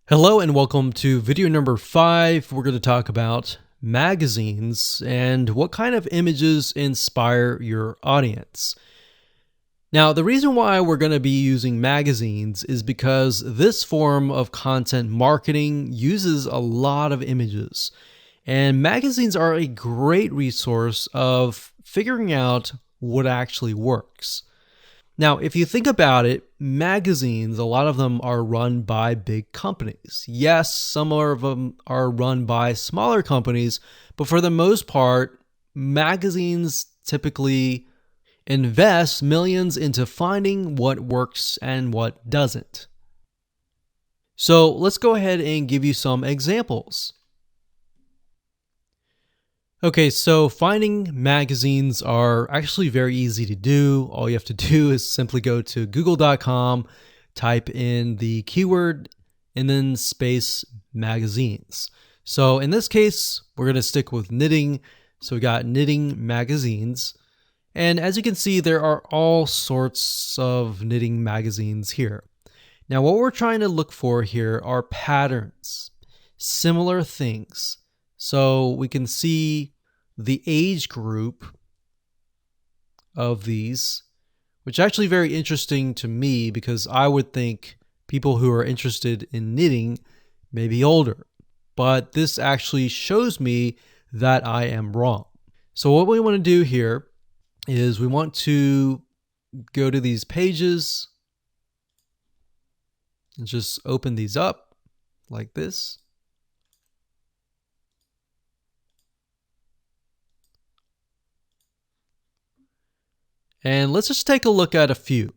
Hello and welcome to video number 5. We're going to talk about magazines and what kind of images inspire your audience. Now, the reason why we're going to be using magazines is because this form of content marketing uses a lot of images. And magazines are a great resource of figuring out what actually works. Now, if you think about it, magazines, a lot of them are run by big companies. Yes, some of them are run by smaller companies, but for the most part, magazines typically invest millions into finding what works and what doesn't. So let's go ahead and give you some examples. Okay, so finding magazines are actually very easy to do. All you have to do is simply go to google.com, type in the keyword, and then space magazines. So in this case, we're going to stick with knitting. So we got knitting magazines. And as you can see, there are all sorts of knitting magazines here. Now, what we're trying to look for here are patterns, similar things. So we can see the age group of these, which is actually very interesting to me because I would think people who are interested in knitting may be older. But this actually shows me that I am wrong. So what we want to do here is we want to go to these pages and just open these up like this. And let's just take a look at a few.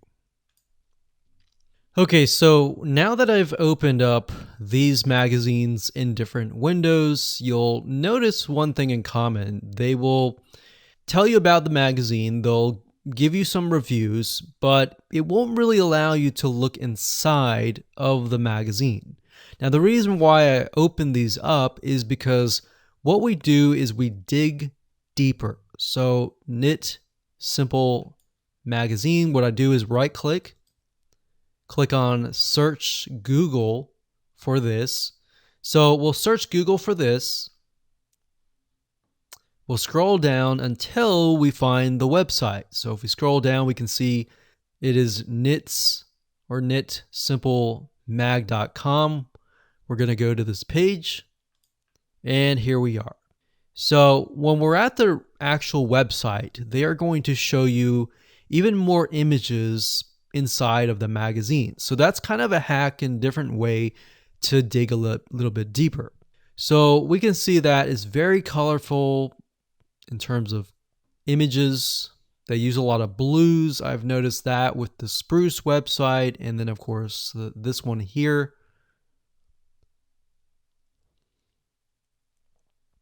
Okay, so now that I've opened up these magazines in different windows, you'll notice one thing in common. They will tell you about the magazine, they'll give you some reviews, but it won't really allow you to look inside of the magazine. Now, the reason why I open these up is because what we do is we dig deeper. So Knit Simple Magazine, what I do is right click on search Google for this. So we'll search Google for this. We'll scroll down until we find the website. So if we scroll down, we can see it is knits or knitsimplemag.com. We're going to go to this page, and here we are. So when we're at the actual website, they are going to show you even more images inside of the magazine. So that's kind of a hack and different way to dig a little bit deeper. So we can see that it's very colorful in terms of images. They use a lot of blues. I've noticed that with the Spruce website, and then of course this one here.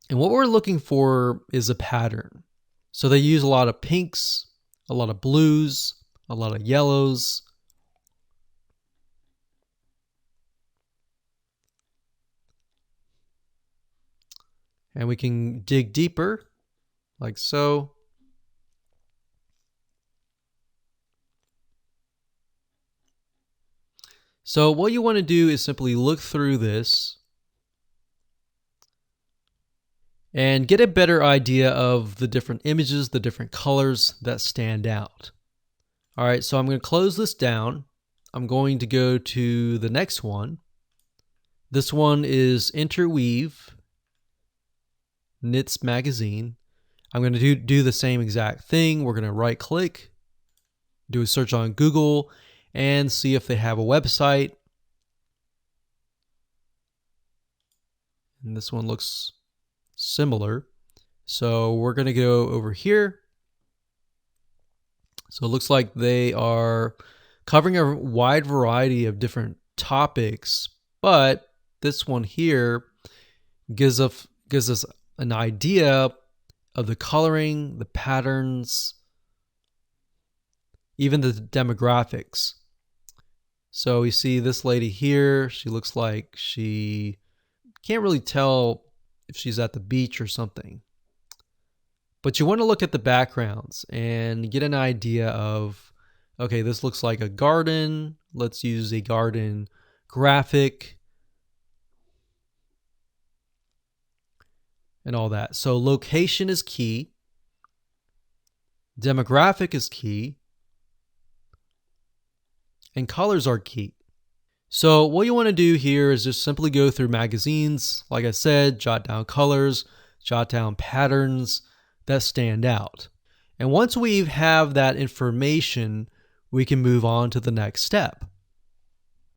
And what we're looking for is a pattern. So they use a lot of pinks, a lot of blues, a lot of yellows. And we can dig deeper, like so. So what you want to do is simply look through this and get a better idea of the different images, the different colors that stand out. All right, so I'm going to close this down. I'm going to go to the next one. This one is Interweave Knits Magazine. I'm going to do the same exact thing. We're going to right click, do a search on Google, and see if they have a website. And this one looks similar. So we're going to go over here. So it looks like they are covering a wide variety of different topics, but this one here gives us an idea of the coloring, the patterns, even the demographics. So we see this lady here. She looks like she can't really tell if she's at the beach or something. But you want to look at the backgrounds and get an idea of, okay, this looks like a garden. Let's use a garden graphic. and all that. So location is key. Demographic is key. And colors are key. So what you want to do here is just simply go through magazines. Like I said, jot down colors, jot down patterns that stand out. And once we have that information, we can move on to the next step.